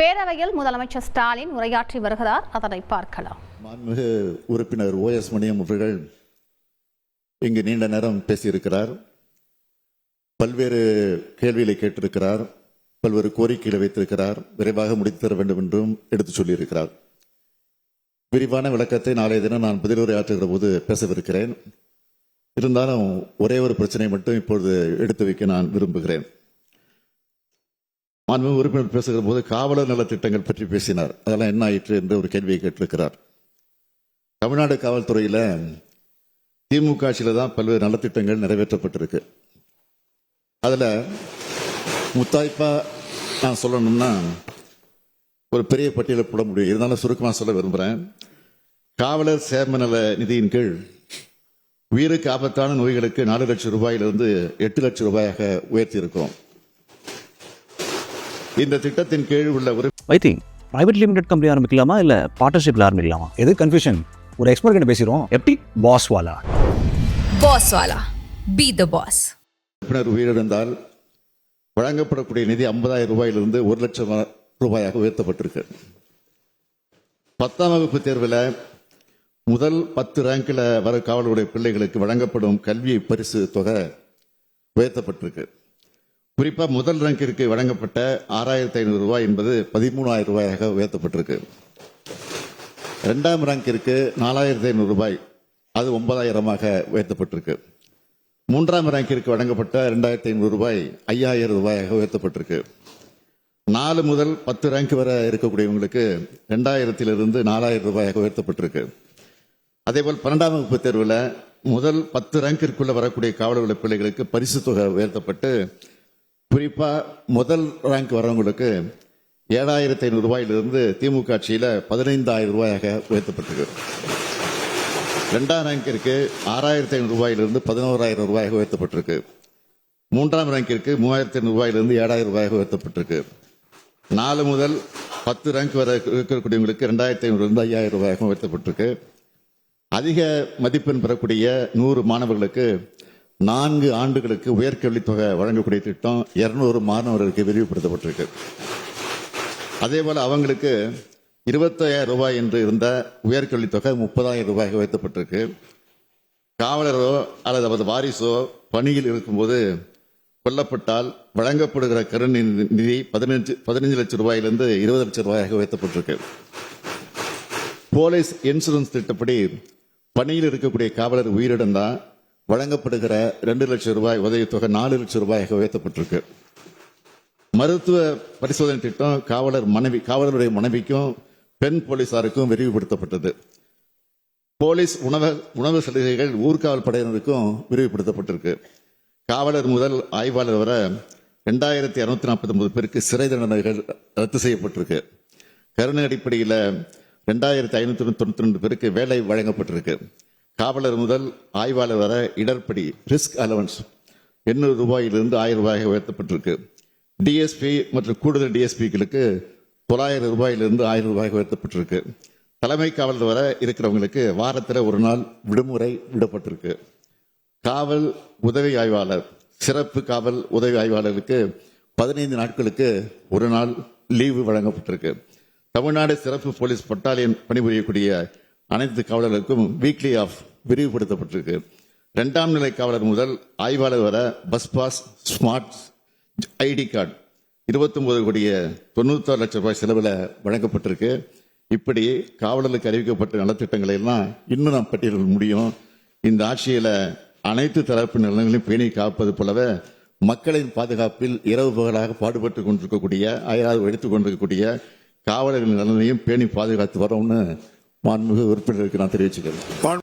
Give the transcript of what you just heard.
பேரவையில் முதலமைச்சர் ஸ்டாலின் உரையாற்றி வருகிறார். அதனை பார்க்கலாம். மாண்புமிகு உறுப்பினர் OS மணியம் அவர்கள் இங்கு நீண்ட நேரம் பேசியிருக்கிறார். பல்வேறு கேள்விகளை கேட்டிருக்கிறார். பல்வேறு கோரிக்கைகளை வைத்திருக்கிறார். விரைவாக முடித்து தர வேண்டும் என்றும் எடுத்துச் சொல்லியிருக்கிறார். விரிவான விளக்கத்தை நாளைய தினம் நான் பதிலுரை ஆற்றுகிற போது பேசவிருக்கிறேன். இருந்தாலும் ஒரே ஒரு பிரச்சனை மட்டும் இப்பொழுது எடுத்து வைக்க நான் விரும்புகிறேன். மாண்புமிகு உறுப்பினர் பேசுகிற போது காவலர் நலத்திட்டங்கள் பற்றி பேசினார். அதெல்லாம் என்ன ஆயிற்று என்று ஒரு கேள்வியை கேட்டிருக்கிறார். தமிழ்நாடு காவல்துறையில் திமுக ஆட்சியில் தான் பல்வேறு நலத்திட்டங்கள் நிறைவேற்றப்பட்டிருக்கு. அதில் முத்தாய்ப்பா நான் சொல்லணும்னா ஒரு பெரிய பட்டியலை போட முடியும். இருந்தாலும் சுருக்கமாக சொல்ல விரும்புகிறேன். காவலர் சேம நல நிதியின் கீழ் உயிருக்கு ஆபத்தான நோய்களுக்கு 4 லட்சம் ரூபாயிலிருந்து 8 லட்சம் ரூபாயாக உயர்த்தி இருக்கோம். இந்த திட்டத்தின் கீழ் உள்ள ஒரு பிரைவேட் லிமிடெட் கம்பெனி ஆரம்பிக்கலாமா இல்ல பார்ட்னர்ஷிப்ல ஆரம்பிக்கலாமா? எது கன்ஃபியூஷன்? ஒரு எக்ஸ்பர்ட் கிட்ட பேசிரோம். எப்படி பாஸ் வாலா பி தி பாஸ். உயிரிழந்தால் வழங்கப்படக்கூடிய நிதி 50,000 ரூபாயிலிருந்து 1 லட்சம் ரூபாயாக உயர்த்தப்பட்டிருக்கு. 10ஆம் வகுப்பு தேர்வில் முதல் 10 ரேங்கில் வர காவலருடைய பிள்ளைகளுக்கு வழங்கப்படும் கல்வி பரிசு தொகை உயர்த்தப்பட்டிருக்கு. குறிப்பாக முதல் ரேங்கிற்கு வழங்கப்பட்ட 6,500 ரூபாய் என்பது 13,000 ரூபாயாக உயர்த்தப்பட்டிருக்கு. 2ஆம் ரேங்கிற்கு 4,500 ரூபாய், அது 9,000 உயர்த்தப்பட்டிருக்கு. 3ஆம் ரேங்கிற்கு வழங்கப்பட்ட 2,500 ரூபாய் 5,000 ரூபாயாக உயர்த்தப்பட்டிருக்கு. 4 முதல் 10 ரேங்க் வரை இருக்கக்கூடியவங்களுக்கு 2,000 4,000 ரூபாயாக உயர்த்தப்பட்டிருக்கு. அதேபோல் 12ஆம் வகுப்பு தேர்வில் முதல் 10 ரேங்கிற்குள்ள வரக்கூடிய காவலர்களுடைய பிள்ளைகளுக்கு பரிசு தொகை உயர்த்தப்பட்டு குறிப்பா முதல் ரேங்க் வரவங்களுக்கு 7,500 ரூபாயிலிருந்து திமுக ஆட்சியில் 15,000 ரூபாயாக உயர்த்தப்பட்டிருக்கு. 2ஆம் ரேங்கிற்கு 6,500 ரூபாயிலிருந்து 11,000 ரூபாயாக உயர்த்தப்பட்டிருக்கு. 3ஆம் ரேங்கிற்கு 3,500 ரூபாயிலிருந்து 7,000 ரூபாயாக உயர்த்தப்பட்டிருக்கு. 4 முதல் 10 ரேங்க் வரை இருக்கக்கூடியவங்களுக்கு 2,500 5,000 ரூபாயாக உயர்த்தப்பட்டிருக்கு. அதிக மதிப்பெண் பெறக்கூடிய 100 மாணவர்களுக்கு 4 ஆண்டுகளுக்கு உயர்கல்வித் தொகை வழங்கக்கூடிய திட்டம் 200 மாணவர்களுக்கு விரிவுபடுத்தப்பட்டிருக்கு. அதேபோல அவங்களுக்கு 25,000 ரூபாய் என்று இருந்த உயர்கல்வித் தொகை 30,000 ரூபாய்க்கு உயர்த்தப்பட்டிருக்கு. காவலரோ அல்லது அவரது வாரிசோ பணியில் இருக்கும்போது கொல்லப்பட்டால் வழங்கப்படுகிற கருணை நிதி 15 லட்சம் ரூபாயிலிருந்து 20 லட்சம் ரூபாயாக உயர்த்தப்பட்டிருக்கு. போலீஸ் இன்சூரன்ஸ் திட்டப்படி பணியில் இருக்கக்கூடிய காவலர் உயிரிழந்தா வழங்கப்படுகிற 2 லட்சம் ரூபாய் உதவித்தொகை 4 லட்சம் ரூபாயாக உயர்த்தப்பட்டிருக்கு. மருத்துவ பரிசோதனை திட்டம் காவலருடைய மனைவிக்கும் பெண் போலீசாருக்கும் விரிவுபடுத்தப்பட்டது. போலீஸ் உணவு சலுகைகள் ஊர்காவல் படையினருக்கும் விரிவுபடுத்தப்பட்டிருக்கு. காவலர் முதல் ஆய்வாளர் வரை 2,249 பேருக்கு சிறை தண்டனைகள் ரத்து செய்யப்பட்டிருக்கு. கருணை அடிப்படையில் 2,592 பேருக்கு வேலை வழங்கப்பட்டிருக்கு. காவலர் முதல் ஆய்வாளர் வர இடர்படி ரிஸ்க் அலவன்ஸ் 800 ரூபாயிலிருந்து 1,000 ரூபாயாக உயர்த்தப்பட்டிருக்கு. டிஎஸ்பி மற்றும் கூடுதல் டிஎஸ்பிகளுக்கு 900 ரூபாயிலிருந்து 1,000 ரூபாயாக உயர்த்தப்பட்டிருக்கு. தலைமை காவலர் வர இருக்கிறவங்களுக்கு வாரத்தில் ஒரு நாள் விடுமுறை விடப்பட்டிருக்கு. காவல் உதவி ஆய்வாளர், சிறப்பு காவல் உதவி ஆய்வாளருக்கு 15 நாட்களுக்கு ஒரு நாள் லீவு வழங்கப்பட்டிருக்கு. தமிழ்நாடு சிறப்பு போலீஸ் பட்டாலியன் பணிபுரியக்கூடிய அனைத்து காவலர்களுக்கும் வீக்லி ஆஃப் விரிவுபடுத்தப்பட்டிருக்கு. 2ஆம் நிலை காவலர் முதல் ஆய்வாளர் வர bus pass, smart ID card 29,96 லட்சம் ரூபாய் செலவில் வழங்கப்பட்டிருக்கு. இப்படி காவலர்களுக்கு அறிவிக்கப்பட்ட நலத்திட்டங்களை எல்லாம் இன்னும் நாம் பட்டியலிட முடியும். இந்த ஆட்சியில் அனைத்து தரப்பு நலன்களையும் பேணி காப்பது போலவே மக்களின் பாதுகாப்பில் இரவு பகலாக பாடுபட்டு கொண்டிருக்கக்கூடிய அயராது எடுத்துக் கொண்டிருக்கக்கூடிய காவலர்களின் நலனையும் பேணி பாதுகாத்து வரோம்னு மாண்புமிகு உறுப்பினருக்கு நான் தெரிவிச்சுக்கிறேன்.